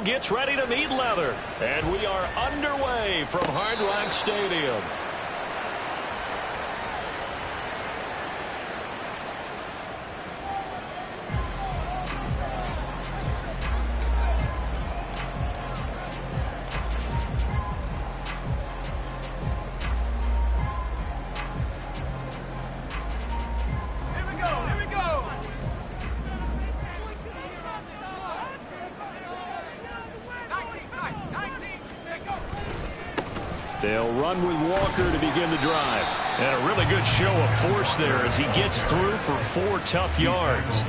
gets ready to meet leather. And we are underway from Hard Rock Stadium. They'll run with Walker to begin the drive. And a really good show of force there as he gets through for 4 tough yards.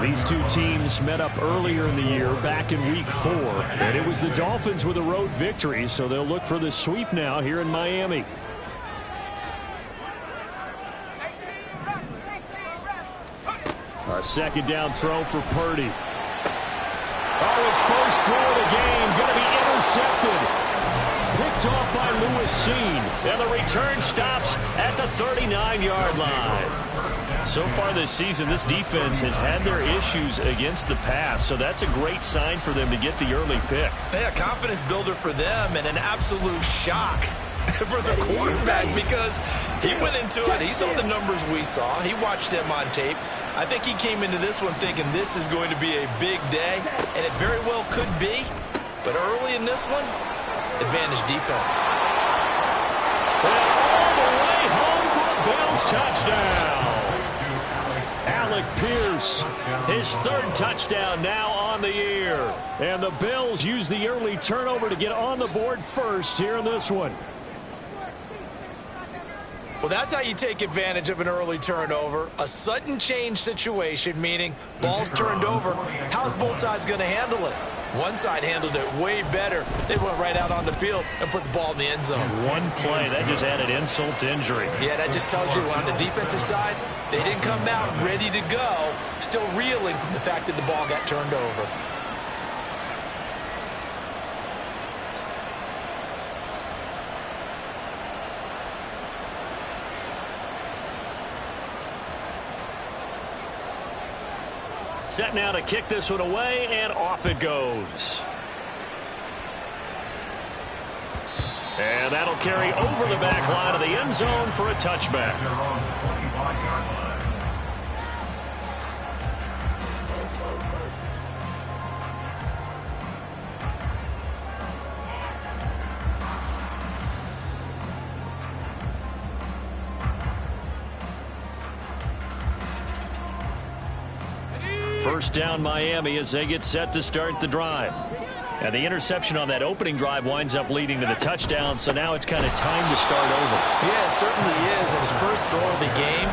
These two teams met up earlier in the year, back in week 4. And it was the Dolphins with a road victory, so they'll look for the sweep now here in Miami. A second down throw for Purdy. Oh, his first throw of the game going to be intercepted. Picked off by Lewis Cine. And the return stops at the 39-yard line. So far this season, this defense has had their issues against the pass, so that's a great sign for them to get the early pick. Yeah, confidence builder for them and an absolute shock for the quarterback because he went into it. He saw the numbers we saw. He watched them on tape. I think he came into this one thinking this is going to be a big day, and it very well could be. But early in this one, advantage defense. And all the way home for a Bills touchdown. Alec Pierce, his 3rd touchdown now on the year. And the Bills use the early turnover to get on the board first here in this one. Well, that's how you take advantage of an early turnover. A sudden change situation, meaning ball's turned over. How's both sides going to handle it? One side handled it way better. They went right out on the field and put the ball in the end zone. One play, that just added insult to injury. Yeah, that just tells you on the defensive side, they didn't come out ready to go, still reeling from the fact that the ball got turned over. Set now to kick this one away, and off it goes. And that'll carry over the back line of the end zone for a touchback. First down Miami as they get set to start the drive. And the interception on that opening drive winds up leading to the touchdown, so now it's kind of time to start over. Yeah, it certainly is. And his first throw of the game.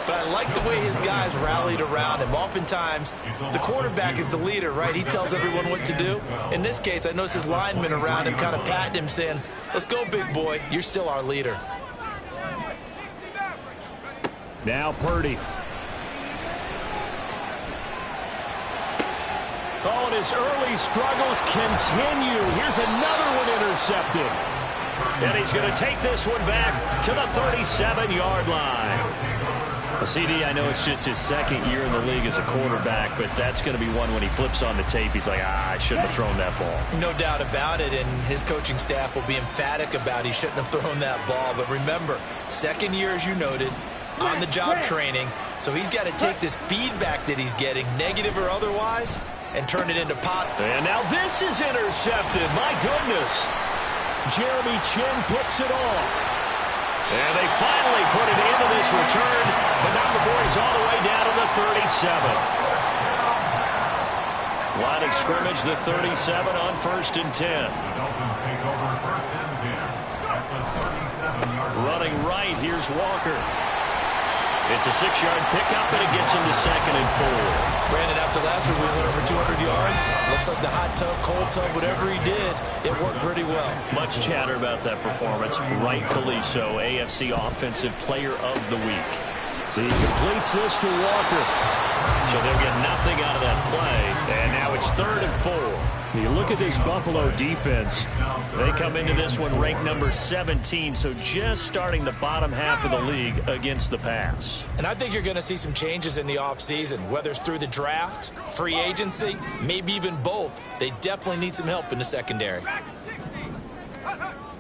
But I like the way his guys rallied around him. Oftentimes, the quarterback is the leader, right? He tells everyone what to do. In this case, I noticed his linemen around him kind of patting him, saying, let's go, big boy. You're still our leader. Now Purdy. Oh, and his early struggles continue. Here's another one intercepted. And he's going to take this one back to the 37-yard line. CD, I know it's just his 2nd year in the league as a quarterback, but that's going to be one when he flips on the tape. He's like, I shouldn't have thrown that ball. No doubt about it, and his coaching staff will be emphatic about he shouldn't have thrown that ball. But remember, 2nd year, as you noted, on-the-job training, so he's got to take this feedback that he's getting, negative or otherwise, and turn it into pop. And now this is intercepted. My goodness. Jeremy Chin picks it off. And they finally put it into this return, but not before he's all the way down to the 37. Line of scrimmage, the 37 on 1st and 10. Running right, here's Walker. It's a 6-yard pickup, and it gets him to 2nd and 4. Brandon, after last week, we went over 200 yards. Looks like the hot tub, cold tub, whatever he did, it worked pretty well. Much chatter about that performance, rightfully so. AFC Offensive Player of the Week. So he completes this to Walker. So they'll get nothing out of that play, and now it's 3rd and 4. You look at this Buffalo defense. They come into this one ranked number 17, so just starting the bottom half of the league against the pass. And I think you're going to see some changes in the offseason, whether it's through the draft, free agency, maybe even both. They definitely need some help in the secondary.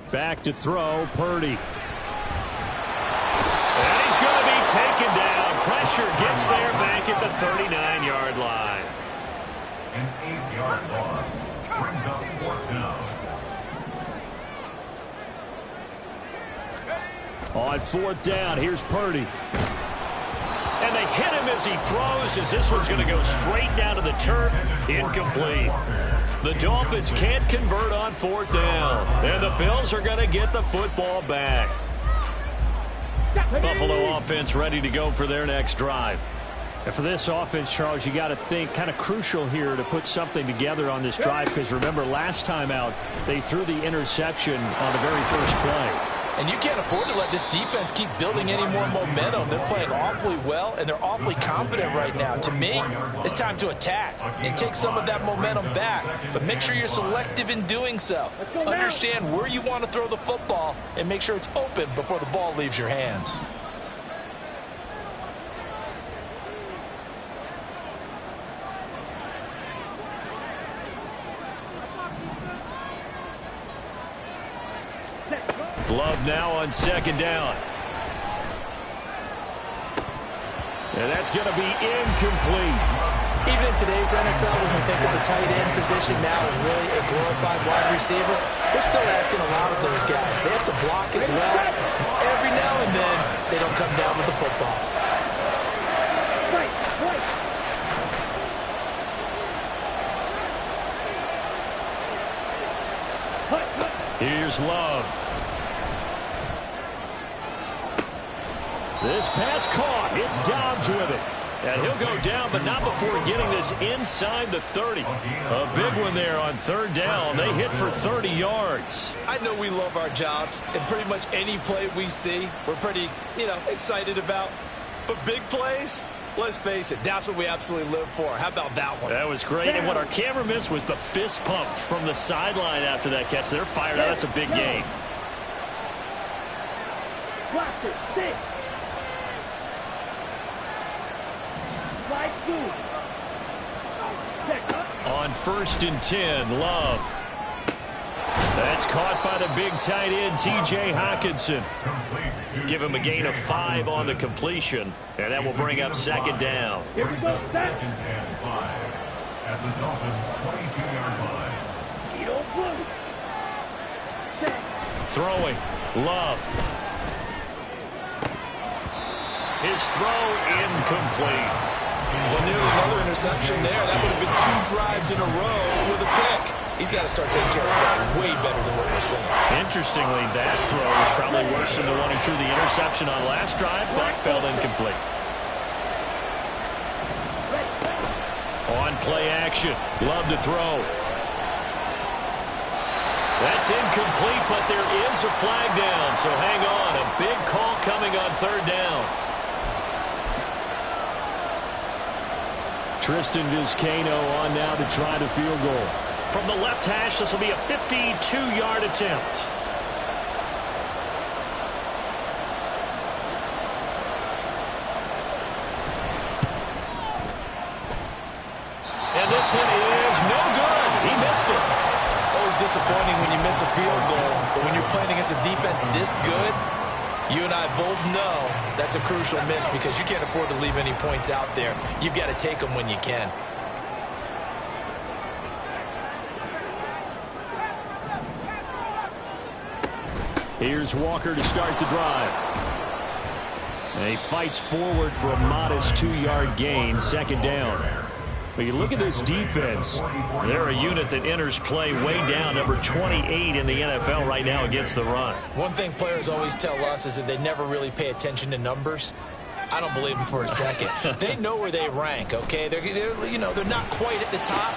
Back to throw, Purdy. And he's going to be taken down. Pressure gets there back at the 39-yard line. An 8-yard loss brings up 4th down. On 4th down, here's Purdy. And they hit him as he throws, as this one's going to go straight down to the turf. Incomplete. The Dolphins can't convert on 4th down. And the Bills are going to get the football back. Buffalo offense ready to go for their next drive. And for this offense, Charles, you got to think kind of crucial here to put something together on this drive, because remember last time out they threw the interception on the very first play. And you can't afford to let this defense keep building any more momentum. They're playing awfully well, and they're awfully confident right now. To me, it's time to attack and take some of that momentum back. But make sure you're selective in doing so. Understand where you want to throw the football and make sure it's open before the ball leaves your hands. Love now on 2nd down. And that's going to be incomplete. Even in today's NFL, when we think of the tight end position now as really a glorified wide receiver, we're still asking a lot of those guys. They have to block as well. And every now and then, they don't come down with the football. Here's Love. This pass caught. It's Dobbs with it. And he'll go down, but not before getting this inside the 30. A big one there on 3rd down. They hit for 30 yards. I know we love our jobs, and pretty much any play we see, we're pretty, excited about. But big plays, let's face it, that's what we absolutely live for. How about that one? That was great. And what our camera missed was the fist pump from the sideline after that catch. They're fired out. That's a big gain. On 1st and 10, Love. That's caught by the big tight end, T.J. Hockenson. Give him a gain of 5 on the completion, and that will bring up 2nd down. Brings up 2nd and 5 at the Dolphins' 22-yard line. Throwing, Love. His throw incomplete. Well, nearly another interception there. That would have been 2 drives in a row with a pick. He's got to start taking care of the ball way better than what we're seeing. Interestingly, that throw was probably worse than the one he threw the interception on last drive, but fell incomplete. On play action, Love to throw. That's incomplete, but there is a flag down, so hang on. A big call coming on 3rd down. Tristan Vizcaino on now to try the field goal. From the left hash, this will be a 52-yard attempt. And this one is no good. He missed it. Always disappointing when you miss a field goal, but when you're playing against a defense this good, you and I both know that's a crucial miss because you can't afford to leave any points out there. You've got to take them when you can. Here's Walker to start the drive. And he fights forward for a modest 2-yard gain, 2nd down. But you look at this defense, they're a unit that enters play way down, number 28 in the NFL right now against the run. One thing players always tell us is that they never really pay attention to numbers. I don't believe them for a second. They know where they rank, okay? They're not quite at the top,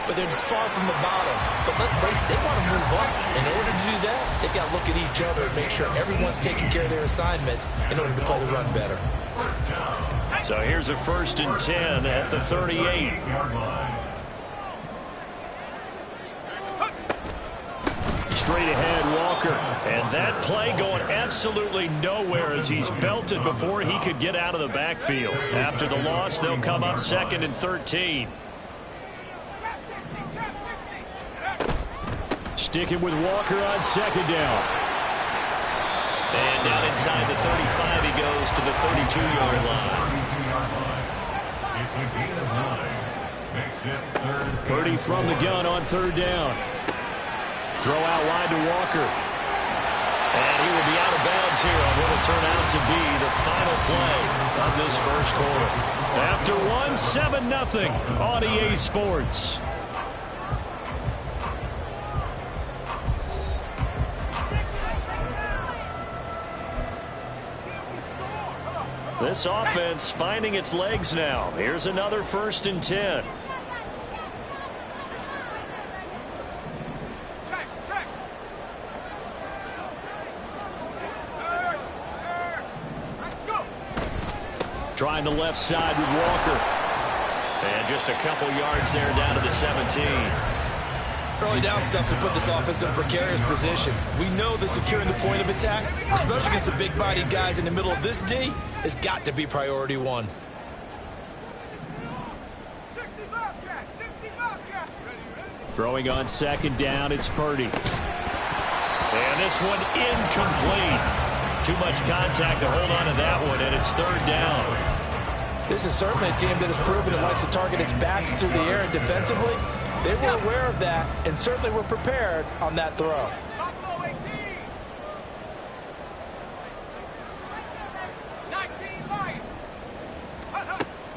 but they're far from the bottom. But let's face it, they want to move up. In order to do that, they've got to look at each other and make sure everyone's taking care of their assignments in order to play the run better. So here's a 1st and 10 at the 38. straight ahead, Walker. And that play going absolutely nowhere as he's belted before he could get out of the backfield. After the loss, they'll come up 2nd and 13. Sticking with Walker on 2nd down. And down inside the 35, he goes to the 32-yard line. It's a gain of 9. Makes it 3rd. Purdy from the gun on 3rd down. Throw out wide to Walker. And he will be out of bounds here on what will turn out to be the final play of this first quarter. After one, 7-0 on EA Sports. This offense finding its legs now. Here's another 1st and 10. Trying the left side with Walker. And just a couple yards there down to the 17. Early down stuff to put this offense in a precarious position. We know that securing the point of attack, especially against the big-bodied guys in the middle of this D, has got to be priority 1. Throwing on 2nd down, it's Purdy. And this one incomplete. Too much contact to hold on to that one, and it's 3rd down. This is certainly a team that has proven it likes to target its backs through the air and defensively. They were aware of that and certainly were prepared on that throw.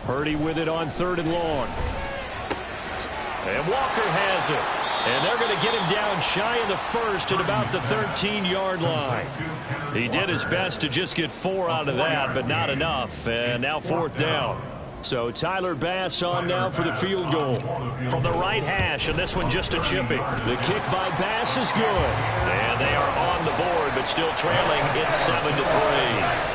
Purdy with it on 3rd and long. And Walker has it. And they're going to get him down shy of the 1st at about the 13-yard line. He did his best to just get 4 out of that, but not enough. And now 4th down. So Tyler Bass on now for the field goal. From the right hash, and this one just a chippy. The kick by Bass is good. And they are on the board, but still trailing. It's 7-3.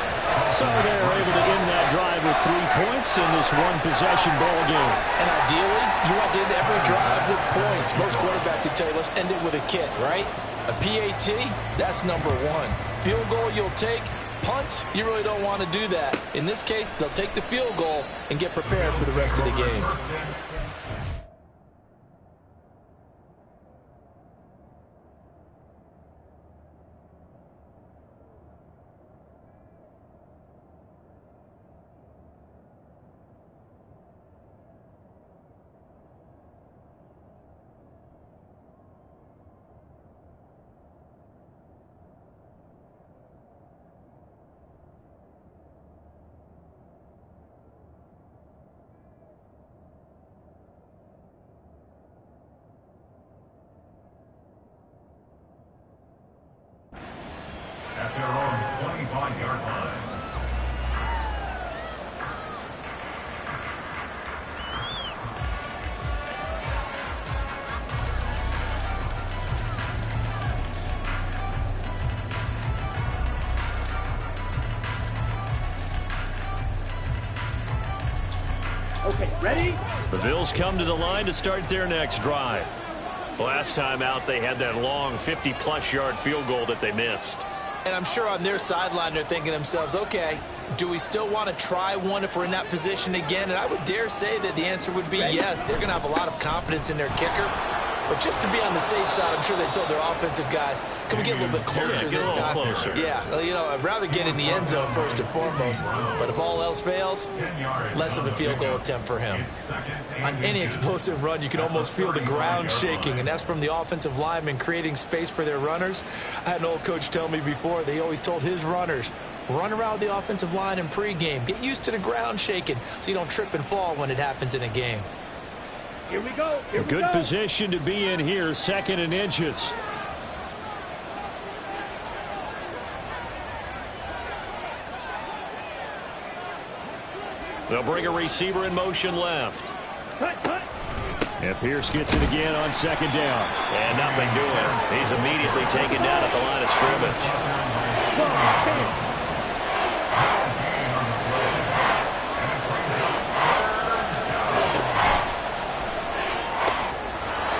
So they're able to end that drive with 3 points in this one-possession ball game. And ideally, you want to end every drive with points. Most quarterbacks would tell you, let's end it with a kick, right? A PAT, that's number 1. Field goal you'll take. Punts, you really don't want to do that. In this case, they'll take the field goal and get prepared for the rest of the game. At their own 25-yard line. Okay, ready? The Bills come to the line to start their next drive. Last time out, they had that long 50-plus yard field goal that they missed. And I'm sure on their sideline they're thinking to themselves, okay, do we still want to try one if we're in that position again? And I would dare say that the answer would be yes. They're going to have a lot of confidence in their kicker. But just to be on the safe side, I'm sure they told their offensive guys, can we get a little bit closer this time? Closer. Yeah, well, you know, I'd rather get in the end zone first and foremost. But if all else fails, less of a field goal attempt for him. On any explosive run, you can almost feel the ground shaking, and that's from the offensive linemen creating space for their runners. I had an old coach tell me before, they always told his runners, run around the offensive line in pregame. Get used to the ground shaking so you don't trip and fall when it happens in a game. Here we go. A good position to be in here, 2nd and inches. They'll bring a receiver in motion left. And Pierce gets it again on 2nd down. And nothing doing. He's immediately taken down at the line of scrimmage.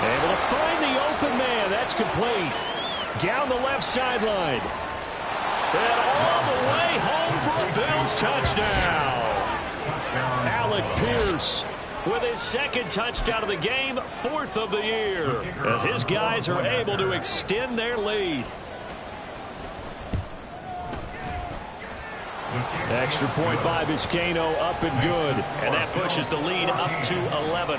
Able to find the open man. That's complete. Down the left sideline. And all the way home for a Bills touchdown. Alec Pierce with his second touchdown of the game, 4th of the year, as his guys are able to extend their lead. Extra point by Vizcaino, up and good. And that pushes the lead up to 11.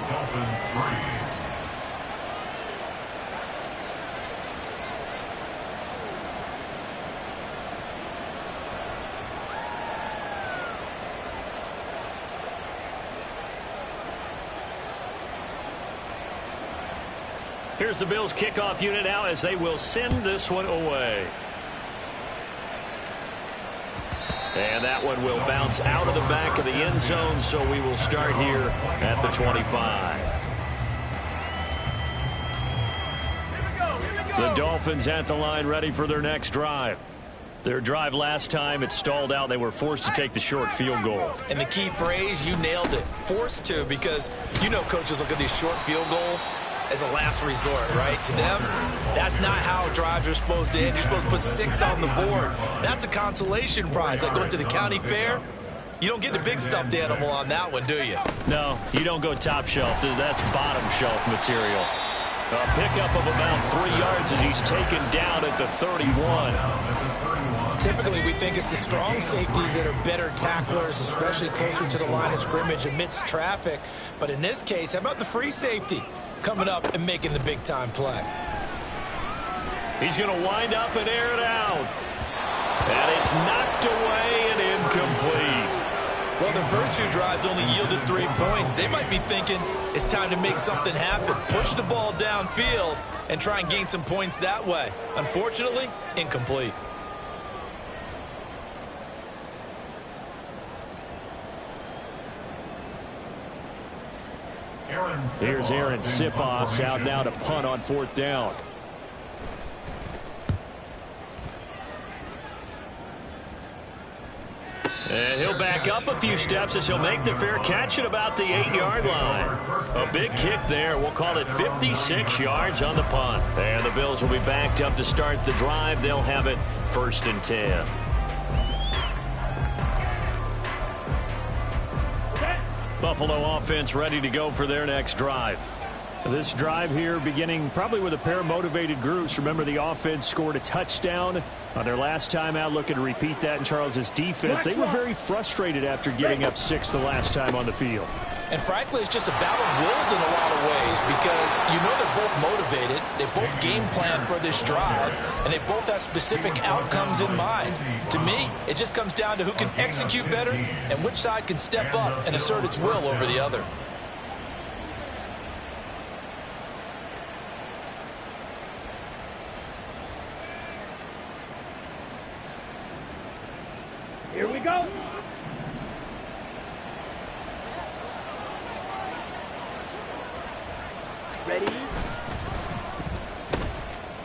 Here's the Bills kickoff unit now as they will send this one away. And that one will bounce out of the back of the end zone, so we will start here at the 25. The Dolphins at the line, ready for their next drive. Their drive last time, it stalled out. They were forced to take the short field goal. And the key phrase, you nailed it, forced to, because you know coaches look at these short field goals as a last resort, right? To them, that's not how drives are supposed to end. You're supposed to put 6 on the board. That's a consolation prize. Like going to the county fair, you don't get the big stuffed animal on that one, do you? No, you don't go top shelf. That's bottom shelf material. A pickup of about 3 yards as he's taken down at the 31. Typically, we think it's the strong safeties that are better tacklers, especially closer to the line of scrimmage amidst traffic. But in this case, how about the free safety coming up and making the big-time play? He's going to wind up and air it out. And it's knocked away and incomplete. Well, the first 2 drives only yielded 3 points. They might be thinking it's time to make something happen. Push the ball downfield and try and gain some points that way. Unfortunately, incomplete. Here's Aaron Siposs out now to punt on 4th down. And he'll back up a few steps as he'll make the fair catch at about the 8-yard line. A big kick there. We'll call it 56 yards on the punt. And the Bills will be backed up to start the drive. They'll have it 1st and 10. Buffalo offense ready to go for their next drive. This drive here beginning probably with a pair of motivated groups. Remember, the offense scored a touchdown on their last time out. Looking to repeat that in Charles's defense. They were very frustrated after giving up 6 the last time on the field. And frankly, it's just a battle of wills in a lot of ways, because you know they're both motivated, they both game plan for this drive, and they both have specific outcomes in mind. To me, it just comes down to who can execute better and which side can step up and assert its will over the other. Here we go. Ready?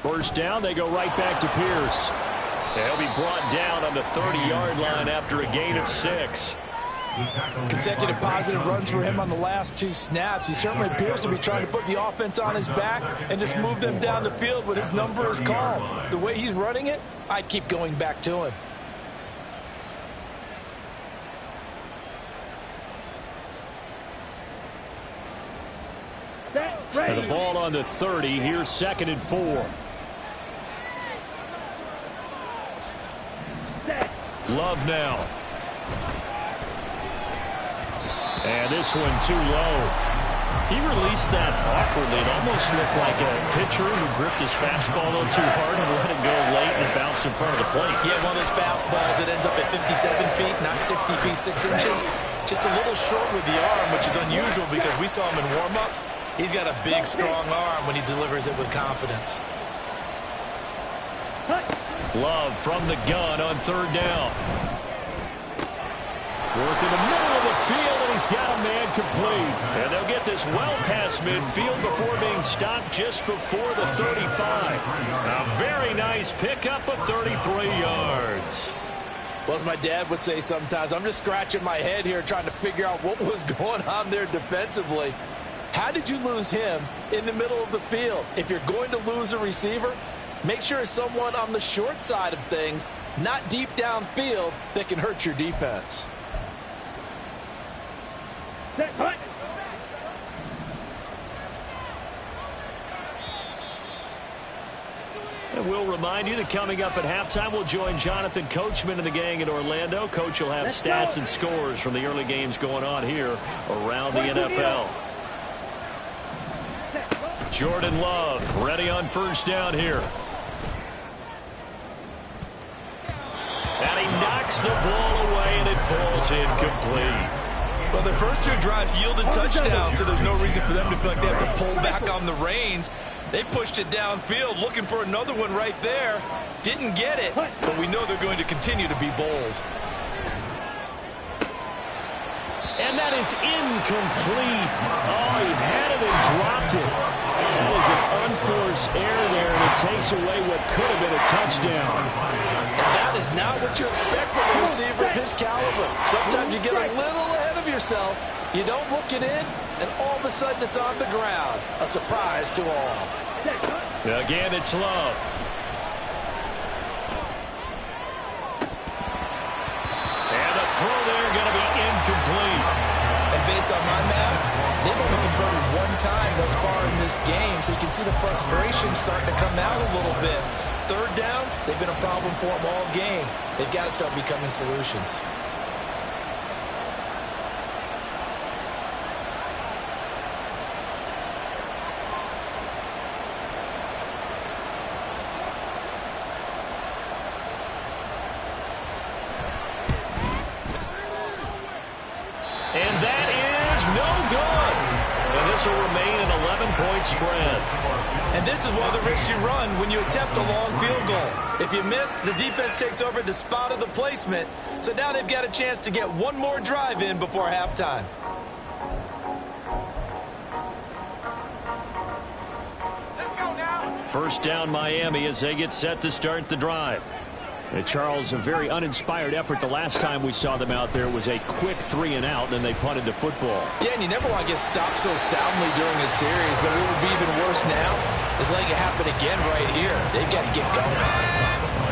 First down, they go right back to Pierce. He'll be brought down on the 30-yard line after a gain of 6. Consecutive positive runs for him on the last 2 snaps. He certainly appears to be trying to put the offense on his back and just move them down the field when his number is called. The way he's running it, I'd keep going back to him. And the ball on the 30. Here's 2nd and 4. Love now. And this one too low. He released that awkwardly. It almost looked like a pitcher who gripped his fastball a little too hard and let it go late, and it bounced in front of the plate. Yeah, one of those fastballs that ends up at 57 feet, not 60 feet 6 inches. Just a little short with the arm, which is unusual because we saw him in warm-ups. He's got a big, strong arm when he delivers it with confidence. Love from the gun on 3rd down. Work in the middle of the field, and he's got a man complete. And they'll get this well past midfield before being stopped just before the 35. A very nice pickup of 33 yards. Well, as my dad would say sometimes, I'm just scratching my head here trying to figure out what was going on there defensively. How did you lose him in the middle of the field? If you're going to lose a receiver, Make sure it's someone on the short side of things, not deep downfield, that can hurt your defense. Set, hut. And we'll remind you that coming up at halftime, we'll join Jonathan Coachman and the gang in Orlando. Coach will have stats and scores from the early games going on here around the NFL. Jordan Love ready on first down here. And he knocks the ball away, and it falls incomplete. Well, the first two drives yielded touchdowns, so there's no reason for them to feel like they have to pull back on the reins. They pushed it downfield, looking for another one right there. Didn't get it, but we know they're going to continue to be bold. And that is incomplete. Oh, he had it and dropped it. That is an unforced error there, and it takes away what could have been a touchdown. And that is not what you expect from a receiver of his caliber. Sometimes you get a little ahead of yourself. You don't look it in, and all of a sudden it's on the ground. A surprise to all. Again, it's Love. And the throw there going to be incomplete. And based on my math, they've only converted one time thus far in this game, so you can see the frustration starting to come out a little bit. Third downs, they've been a problem for them all game. They've got to start becoming solutions. And that is no good. And this will remain an 11-point spread. And this is one of the risks you run when you attempt a long field goal. If you miss, the defense takes over the spot of the placement. So now they've got a chance to get one more drive in before halftime. Let's go now. First down, Miami, as they get set to start the drive. Charles, a very uninspired effort the last time we saw them out there was a quick 3-and-out, and then they punted the football. Yeah, and you never want to get stopped so soundly during a series, but what would be even worse now is letting it happen again right here. They've got to get going.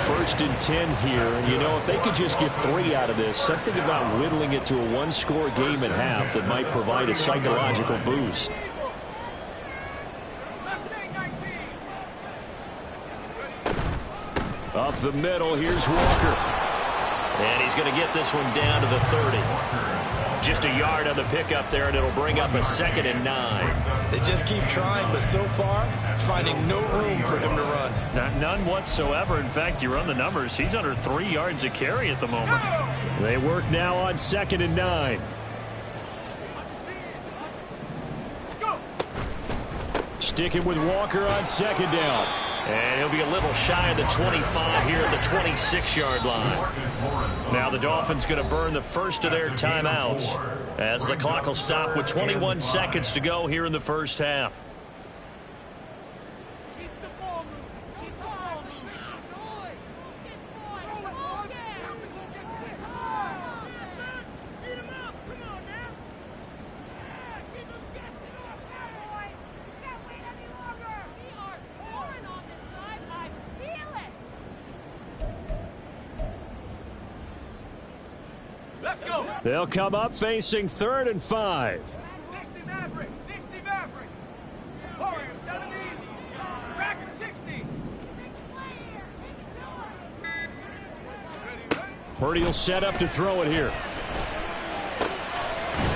First and 10 here. You know, if they could just get 3 out of this, something about whittling it to a one-score game at half that might provide a psychological boost. Up the middle, here's Walker. And he's going to get this one down to the 30. Just a yard on the pickup there, and it'll bring up a 2nd and 9. They just keep trying, but so far, finding no room for him to run. None whatsoever. In fact, you run the numbers. He's under 3 yards a carry at the moment. They work now on 2nd and 9. Sticking with Walker on 2nd down. And he'll be a little shy of the 25 here at the 26-yard line. Now the Dolphins going to burn the first of their timeouts as the clock will stop with 21 seconds to go here in the first half. They'll come up facing 3rd and 5. 60 Maverick, 60 Maverick. Forward, 70. Traction 60. Purdy will set up to throw it here.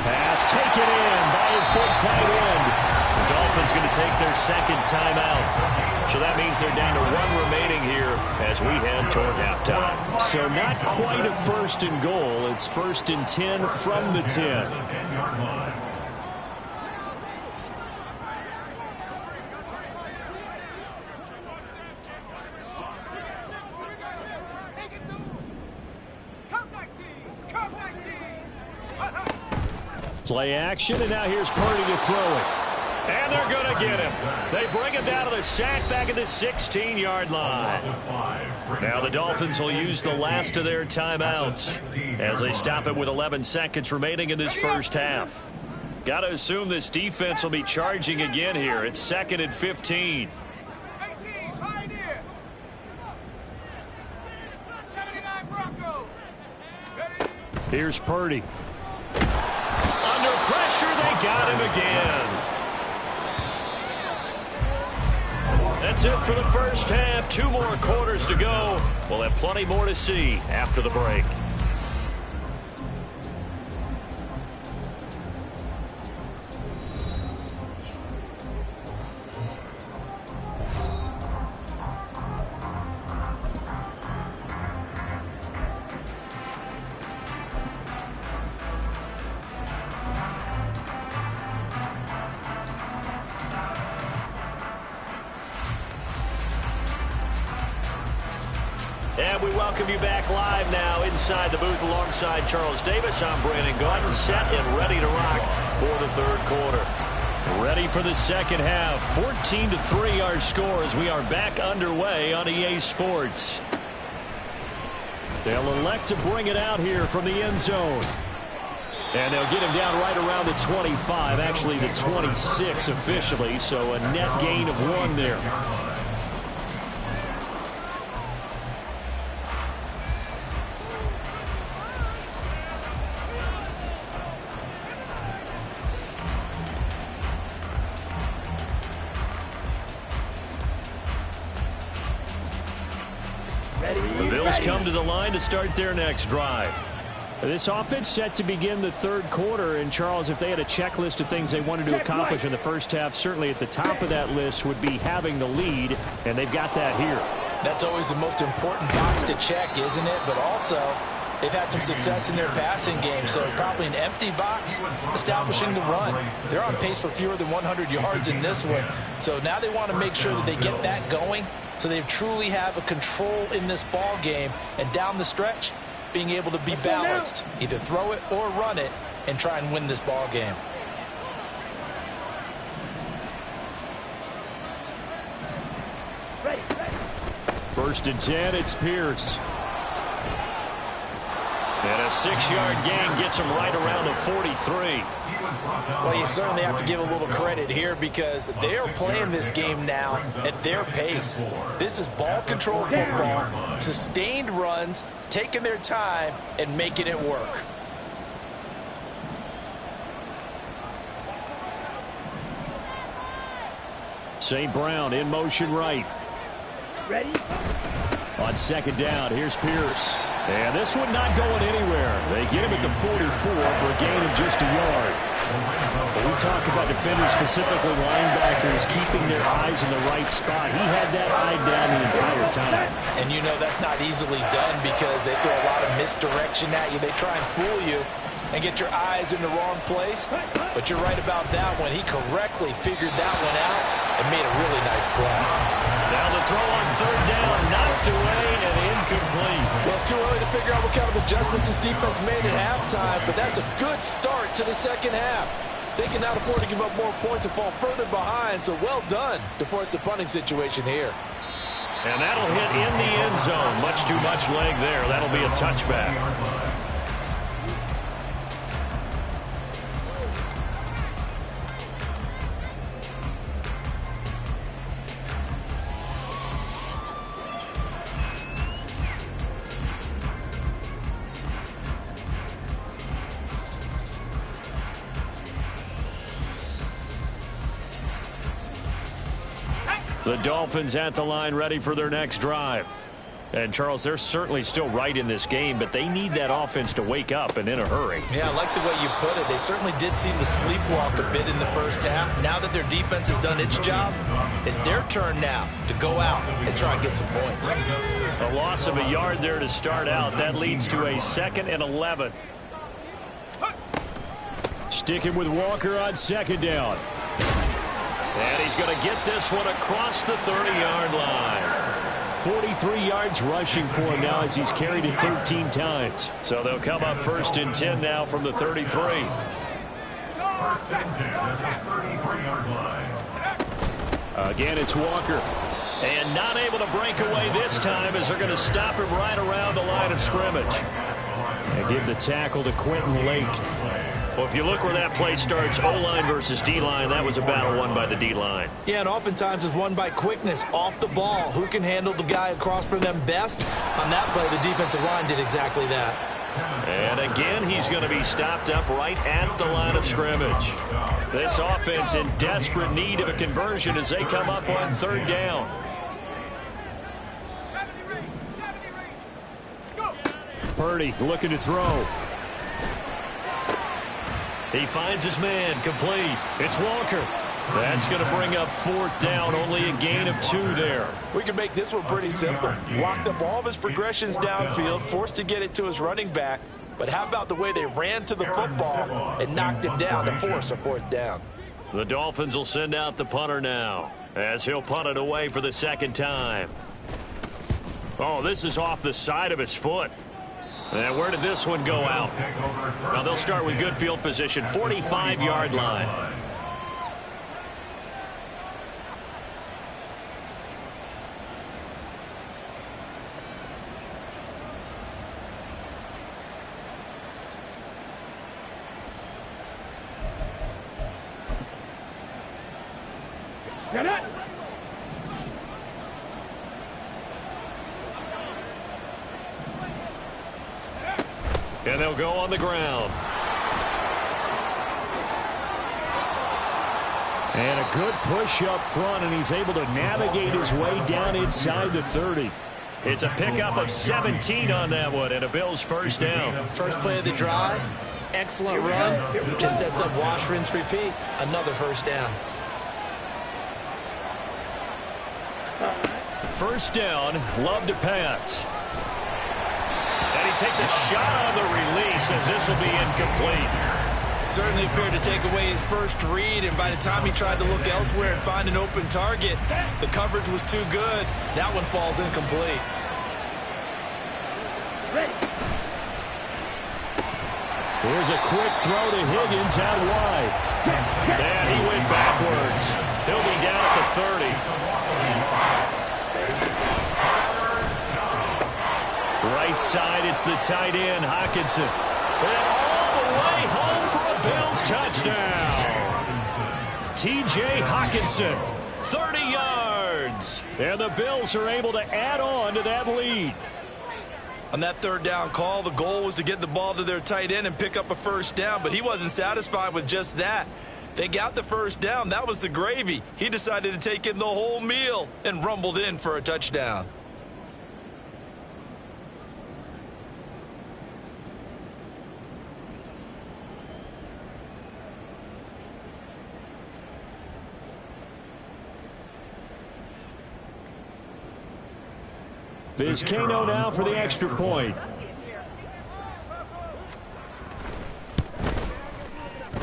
Pass taken in by his big tight end. The Dolphins going to take their 2nd timeout. So that means they're down to 1 remaining here as we head toward halftime. So not quite a 1st and goal. It's 1st and 10 from the 10. Play action, and now here's Purdy to throw it. And they're going to get him. They bring him down to the sack back at the 16-yard line. Now the Dolphins will use the last of their timeouts as they stop it with 11 seconds remaining in this first half. Got to assume this defense will be charging again here. It's 2nd and 15. 18, Pioneer. Here's Purdy. Under pressure, they got him again. That's it for the first half. 2 more quarters to go. We'll have plenty more to see after the break. And we welcome you back live now inside the booth alongside Charles Davis. I'm Brandon Gaudin, set and ready to rock for the third quarter. Ready for the second half. 14-3 our score as we are back underway on EA Sports. They'll elect to bring it out here from the end zone. And they'll get him down right around the 25, actually the 26 officially, so a net gain of 1 there. The Bills come to the line to start their next drive. This offense set to begin the third quarter. And, Charles, if they had a checklist of things they wanted to accomplish in the first half, certainly at the top of that list would be having the lead, and they've got that here. That's always the most important box to check, isn't it? But also, they've had some success in their passing game, so probably an empty box establishing the run. They're on pace for fewer than 100 yards in this one. So now they want to make sure that they get that going so they truly have a control in this ball game, and down the stretch, being able to be balanced, either throw it or run it, and try and win this ball game. First and 10, it's Pierce. And a 6-yard gain gets him right around the 43. Well, you certainly have to give a little credit here because they are playing this game now at their pace. This is ball control football, sustained runs, taking their time, and making it work. St. Brown in motion right. Ready? On second down, here's Pierce. And this one not going anywhere. They get him at the 44 for a gain of just a yard. When we talk about defenders, specifically linebackers, keeping their eyes in the right spot, he had that eye down the entire time. And you know that's not easily done because they throw a lot of misdirection at you. They try and fool you and get your eyes in the wrong place. But you're right about that one. He correctly figured that one out and made a really nice play. Now the throw on third down, knocked away and incomplete. Well, it's too early to figure out what kind of adjustments this defense made at halftime, but that's a good start to the second half. They can now afford to give up more points and fall further behind, so well done to force the punting situation here. And that'll hit in the end zone. Much too much leg there. That'll be a touchback. The Dolphins at the line ready for their next drive. And, Charles, they're certainly still right in this game, but they need that offense to wake up and in a hurry. Yeah, I like the way you put it. They certainly did seem to sleepwalk a bit in the first half. Now that their defense has done its job, it's their turn now to go out and try and get some points. A loss of a yard there to start out. That leads to a 2nd and 11. Sticking with Walker on second down. And he's going to get this one across the 30-yard line. 43 yards rushing for him now as he's carried it 13 times. So they'll come up 1st and 10 now from the 33. 1st and 10 at the 33-yard line. Again, it's Walker. And not able to break away this time as they're going to stop him right around the line of scrimmage. And give the tackle to Quentin Lake. Well, if you look where that play starts, O-line versus D-line, that was a battle won by the D-line. Yeah, and oftentimes it's won by quickness off the ball. Who can handle the guy across from them best? On that play, the defensive line did exactly that. And again, he's going to be stopped up right at the line of scrimmage. This offense in desperate need of a conversion as they come up on third down. Purdy looking to throw. He finds his man, complete. It's Walker. That's going to bring up fourth down, only a gain of 2 there. We can make this one pretty simple. Locked up all of his progressions downfield, forced to get it to his running back. But how about the way they ran to the football and knocked him down to force a fourth down? The Dolphins will send out the punter now as he'll punt it away for the second time. Oh, this is off the side of his foot. And where did this one go out? Now they'll start with good field position, 45-yard line. Get it! And they'll go on the ground. And a good push up front, and he's able to navigate his way down inside the 30. It's a pickup of 17 on that one, and a Bills first down. First play of the drive, excellent run. Just sets up wash, rinse, repeat. Another first down. First down, Love to pass. And he takes a shot on the release as this will be incomplete. Certainly appeared to take away his first read, and by the time he tried to look elsewhere and find an open target, the coverage was too good. That one falls incomplete. Here's a quick throw to Higgins out wide. And he went backwards. He'll be down at the 30. Right side, it's the tight end, Hockenson. And all the way home for a Bills touchdown. T.J. Hockenson, 30 yards. And the Bills are able to add on to that lead. On that third down call, the goal was to get the ball to their tight end and pick up a first down, but he wasn't satisfied with just that. They got the first down. That was the gravy. He decided to take in the whole meal and rumbled in for a touchdown. Vizcaino now for the extra point.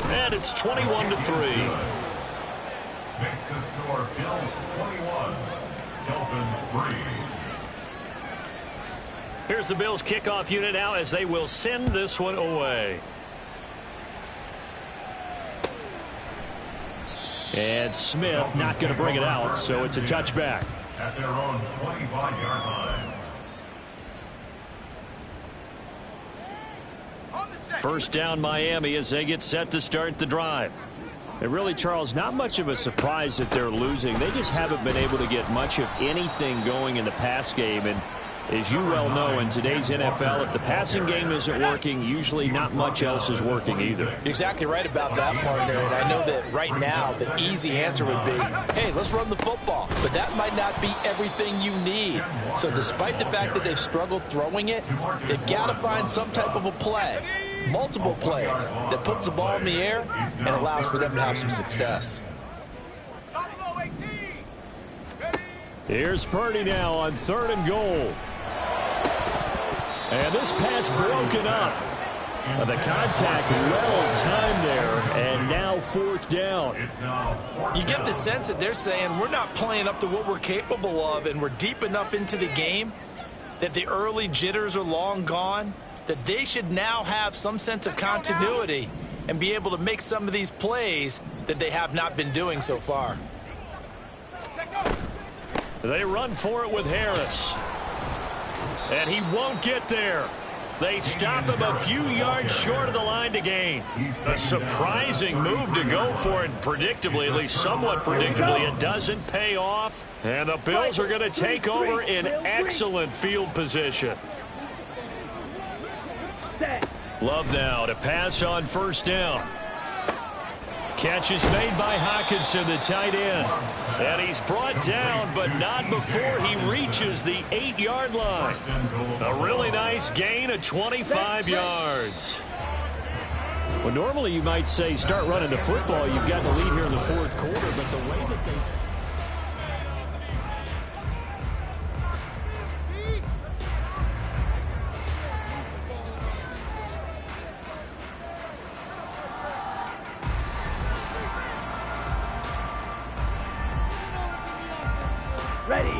And it's 21-3. Makes the score Bills 21, Dolphins 3. Here's the Bills kickoff unit now as they will send this one away. And Smith not going to bring it out, so it's a touchback. At their own 25-yard line. First down Miami as they get set to start the drive. And really, Charles, not much of a surprise that they're losing. They just haven't been able to get much of anything going in the pass game. And as you well know, in today's NFL, if the passing game isn't working, usually not much else is working either. You're exactly right about that, partner. And I know that right now the easy answer would be, hey, let's run the football. But that might not be everything you need. So despite the fact that they've struggled throwing it, they've got to find some type of a play, multiple plays, that puts the ball in the air and allows for them to have some success. Here's Purdy now on 3rd and goal. And this pass broken up. The contact well timed there, and now 4th down. You get the sense that they're saying we're not playing up to what we're capable of, and we're deep enough into the game that the early jitters are long gone, that they should now have some sense of continuity and be able to make some of these plays that they have not been doing so far. They run for it with Harris. And he won't get there. They stop him a few yards short of the line to gain. A surprising move to go for it. Predictably, at least somewhat predictably, it doesn't pay off. And the Bills are going to take over in excellent field position. Love now to pass on first down. Catch is made by Hockenson, the tight end. And he's brought down, but not before he reaches the 8-yard line. A really nice gain of 25 yards. Well, normally you might say start running the football. You've got the lead here in the fourth quarter, but the way that they... Ready.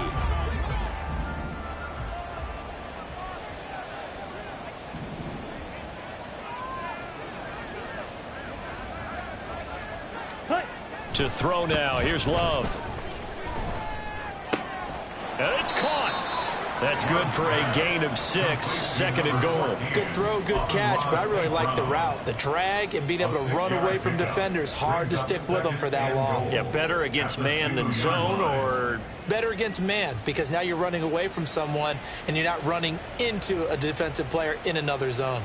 To throw now. Here's Love. And it's caught. That's good for a gain of 6. Second and goal. Good throw, good catch, but I really like the route. The drag and being able to run away from defenders. Hard to stick with them for that long. Yeah, better against man than zone, or... Better against man, because now you're running away from someone and you're not running into a defensive player in another zone.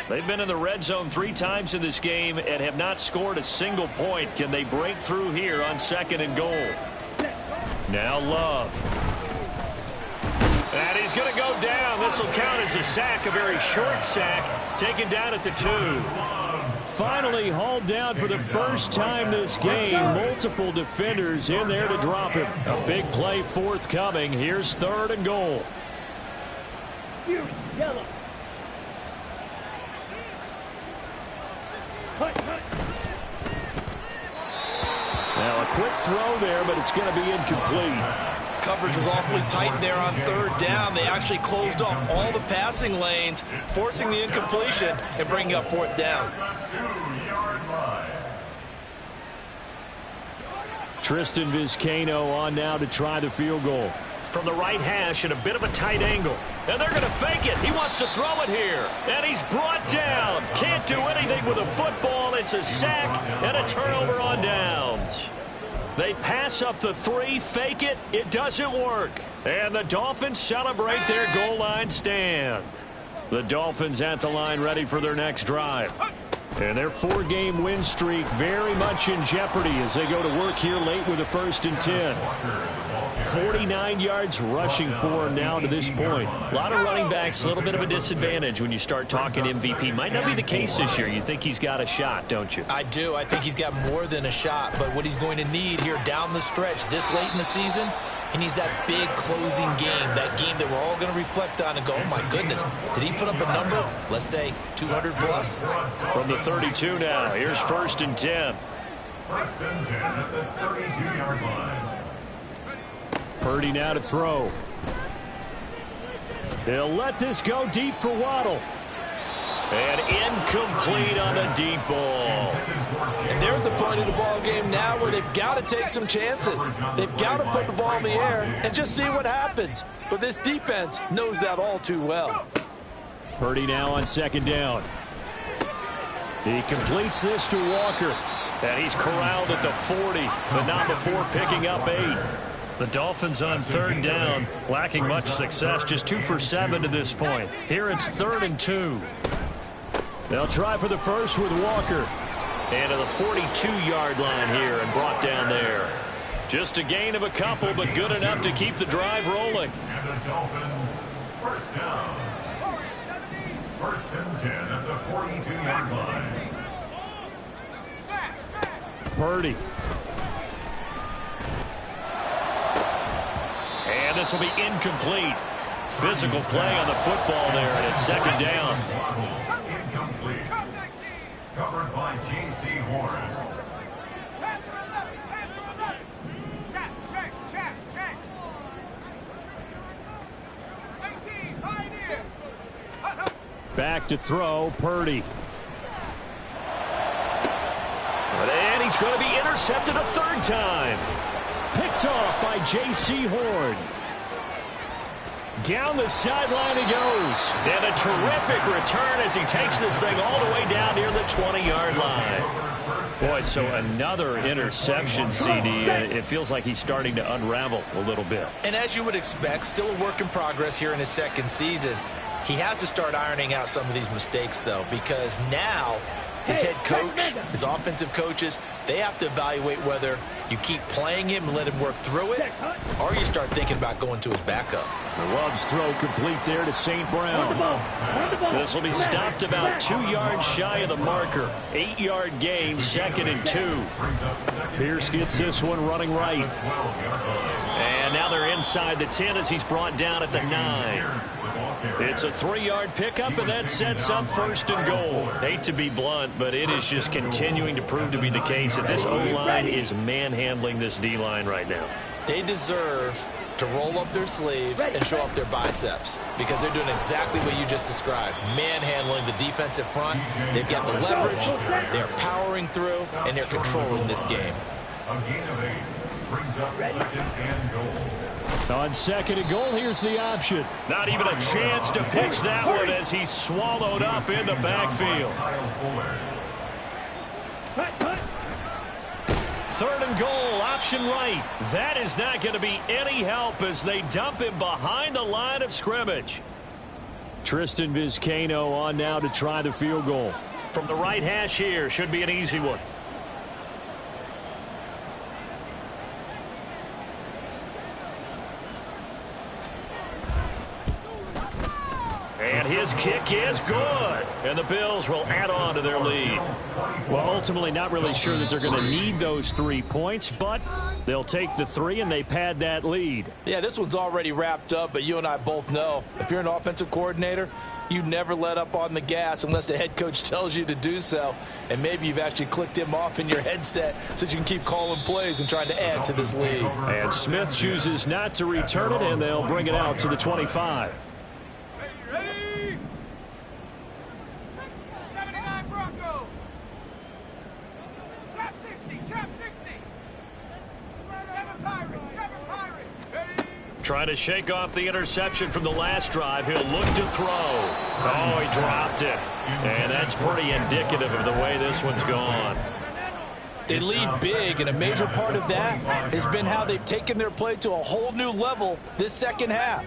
They've been in the red zone 3 times in this game and have not scored a single point. Can they break through here on second and goal? Now Love. And he's going to go down. This will count as a sack, a very short sack, taken down at the 2. Finally hauled down for the first time this game. Multiple defenders in there to drop him. A big play forthcoming. Here's third and goal. Yellow. Now a quick throw there, but it's going to be incomplete. Coverage was awfully tight there on third down. They actually closed off all the passing lanes, forcing the incompletion and bringing up fourth down. Tristan Vizcaino on now to try the field goal. From the right hash at a bit of a tight angle. And they're going to fake it. He wants to throw it here. And he's brought down. Can't do anything with a football. It's a sack and a turnover on downs. They pass up the 3, fake it. It doesn't work. And the Dolphins celebrate their goal line stand. The Dolphins at the line ready for their next drive. And their 4-game win streak very much in jeopardy as they go to work here late with a 1st and 10. 49 yards rushing for him now to this point. A lot of running backs, a little bit of a disadvantage when you start talking MVP. Might not be the case this year. You think he's got a shot, don't you? I do. I think he's got more than a shot. But what he's going to need here down the stretch this late in the season, he needs that big closing game, that game that we're all going to reflect on and go, oh, my goodness, did he put up a number, let's say, 200 plus? From the 32 now, here's 1st and 10. 1st and 10 at the 32-yard line. Purdy now to throw. They'll let this go deep for Waddle. And incomplete on a deep ball. And they're at the point of the ball game now where they've got to take some chances. They've got to put the ball in the air and just see what happens. But this defense knows that all too well. Purdy now on 2nd down. He completes this to Walker. And he's corralled at the 40, but not before picking up 8. The Dolphins on 3rd down, lacking much success, just 2 for 7 to this point. Here it's 3rd and 2. They'll try for the first with Walker. And to the 42-yard line here and brought down there. Just a gain of a couple, but good enough to keep the drive rolling. And the Dolphins, 1st down. 1st and 10 at the 42-yard line. Purdy. And this will be incomplete. Physical play on the football there, and it's 2nd down. Incomplete. Covered by J.C. Horn. Back to throw, Purdy. And he's going to be intercepted a 3rd time. Picked off by J.C. Horn. Down the sideline he goes. And a terrific return as he takes this thing all the way down near the 20-yard line. Boy, so another interception, CD. It feels like he's starting to unravel a little bit. And as you would expect, still a work in progress here in his second season. He has to start ironing out some of these mistakes, though, because now his head coach, his offensive coaches, they have to evaluate whether you keep playing him and let him work through it, or you start thinking about going to his backup. The Love's throw complete there to St. Brown. This will be stopped about 2 yards shy of the marker. 8-yard gain, 2nd and 2. Pierce gets this one running right. And now they're inside the 10 as he's brought down at the 9. It's a 3-yard pickup, and that sets up 1st and goal. Hate to be blunt, but it is just continuing to prove to be the case that this O-line is manhandling this D-line right now. They deserve to roll up their sleeves and show off their biceps because they're doing exactly what you just described, manhandling the defensive front. They've got the leverage, they're powering through, and they're controlling this game. A gain of 8 brings up 2nd and goal. On 2nd and goal, here's the option. Not even a chance to pitch that one as he's swallowed up in the backfield. 3rd and goal, option right. That is not going to be any help as they dump him behind the line of scrimmage. Tristan Vizcaino on now to try the field goal. From the right hash here, should be an easy one. And his kick is good. And the Bills will add on to their lead. Well, ultimately not really sure that they're going to need those 3 points, but they'll take the 3 and they pad that lead. Yeah, this one's already wrapped up, but you and I both know if you're an offensive coordinator, you never let up on the gas unless the head coach tells you to do so. And maybe you've actually clicked him off in your headset so you can keep calling plays and trying to add to this lead. And Smith chooses not to return it, and they'll bring it out to the 25. Ready? 79 Bronco. Chop 60, chop 60. 7 Pirates, 7 Pirates. Ready? Trying to shake off the interception from the last drive. He'll look to throw. Oh, he dropped it. And that's pretty indicative of the way this one's gone. They lead big, and a major part of that has been how they've taken their play to a whole new level this second half.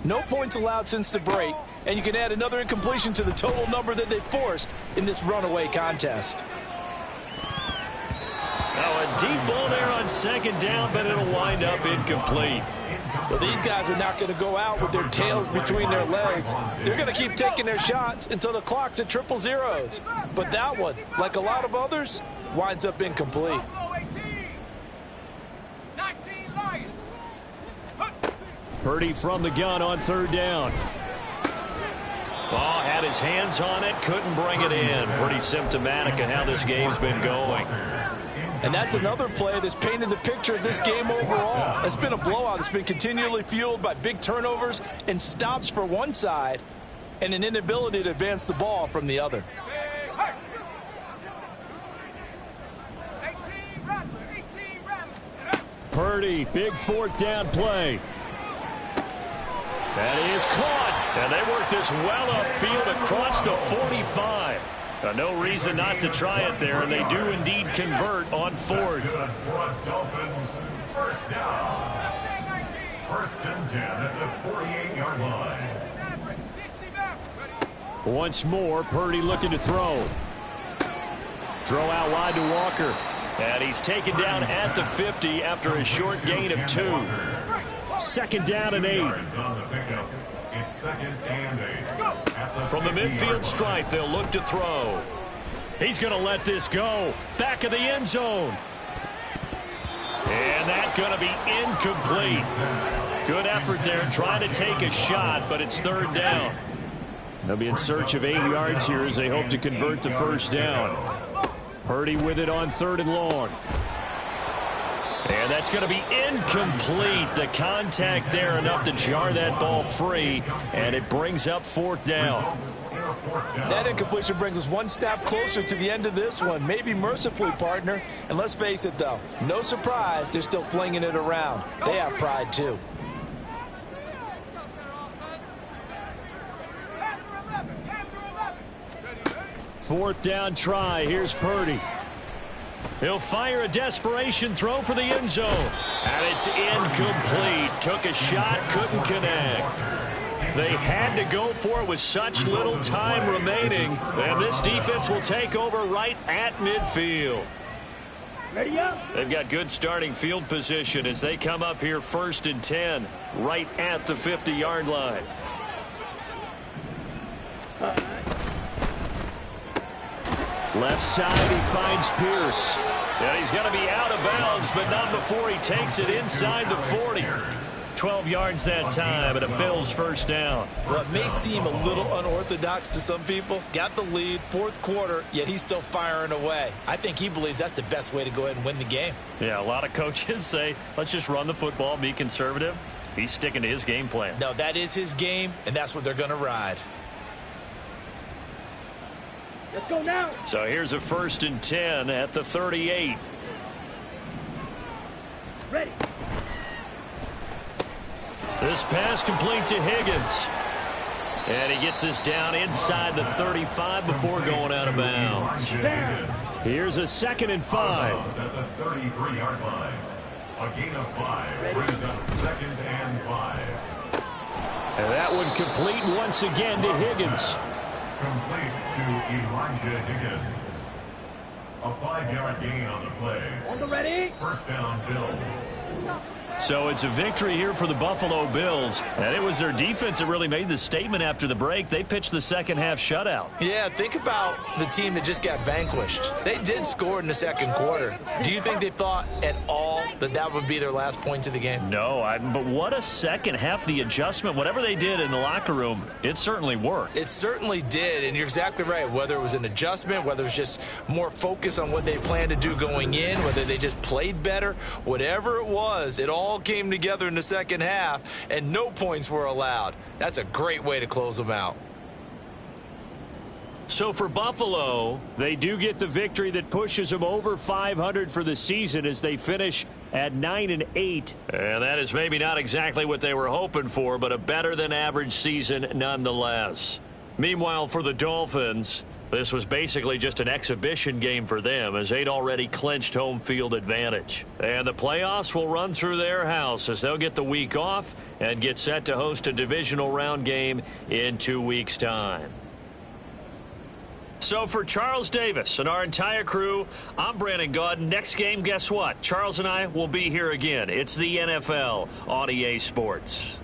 No points allowed since the break, and you can add another incompletion to the total number that they forced in this runaway contest. Now a deep ball there on 2nd down, but it'll wind up incomplete. Well, these guys are not going to go out with their tails between their legs. They're going to keep taking their shots until the clock's at 000. But that one, like a lot of others, winds up incomplete. 19 Lions. Purdy from the gun on 3rd down. Oh, had his hands on it, couldn't bring it in. Pretty symptomatic of how this game's been going. And that's another play that's painted the picture of this game overall. It's been a blowout. It's been continually fueled by big turnovers and stops for one side and an inability to advance the ball from the other. 18 Rattler, 18 Rattler. Purdy, big 4th down play. That is caught. And they work this well upfield across the 45. No reason not to try it there, and they do indeed convert on 4th. Dolphins, 1st down. 1st and 10 at the 48-yard line. Once more, Purdy looking to throw. Throw out wide to Walker. And he's taken down at the 50 after a short gain of 2. 2nd down and 8. It's 2nd and 8. From the midfield stripe, they'll look to throw. He's going to let this go. Back of the end zone. And that's going to be incomplete. Good effort there trying to take a shot, but it's 3rd down. They'll be in search of 8 yards here as they hope to convert the 1st down. Purdy with it on 3rd and long. And that's going to be incomplete. The contact there enough to jar that ball free, and it brings up 4th down. That incompletion brings us one step closer to the end of this one. Maybe mercifully, partner. And let's face it, though, no surprise, they're still flinging it around. They have pride, too. 4th down try. Here's Purdy. He'll fire a desperation throw for the end zone. And it's incomplete. Took a shot, couldn't connect. They had to go for it with such little time remaining. And this defense will take over right at midfield. Ready up. They've got good starting field position as they come up here 1st and 10, right at the 50-yard line. Left side, he finds Pierce. And he's going to be out of bounds, but not before he takes it inside the 40. 12 yards that time, and a Bills first down. Well, it may seem a little unorthodox to some people. Got the lead, 4th quarter, yet he's still firing away. I think he believes that's the best way to go ahead and win the game. Yeah, a lot of coaches say, let's just run the football, be conservative. He's sticking to his game plan. No, that is his game, and that's what they're going to ride. Let's go now. So here's a 1st and 10 at the 38. Ready. This pass complete to Higgins. And he gets this down inside the 35 before going out of bounds. Here's a 2nd and 5. At the 33-yard line. A gain of 5 brings up 2nd and 5. And that one complete once again to Higgins. Complete to Elijah Higgins. A 5-yard gain on the play. On the ready. First down, Bills. So it's a victory here for the Buffalo Bills. And it was their defense that really made the statement after the break. They pitched the second-half shutout. Yeah, think about the team that just got vanquished. They did score in the 2nd quarter. Do you think they thought at all that that would be their last points of the game? No, but what a second half. The adjustment, whatever they did in the locker room, it certainly worked. It certainly did, and you're exactly right. Whether it was an adjustment, whether it was just more focus on what they planned to do going in, whether they just played better, whatever it was, it all came together in the 2nd half, and no points were allowed. That's a great way to close them out. So for Buffalo, they do get the victory that pushes them over 500 for the season as they finish at 9-8. And that is maybe not exactly what they were hoping for, but a better than average season nonetheless. Meanwhile, for the Dolphins, this was basically just an exhibition game for them as they'd already clinched home field advantage. And the playoffs will run through their house as they'll get the week off and get set to host a divisional round game in 2 weeks' time. So for Charles Davis and our entire crew, I'm Brandon Gaudin. Next game, guess what? Charles and I will be here again. It's the NFL on EA Sports.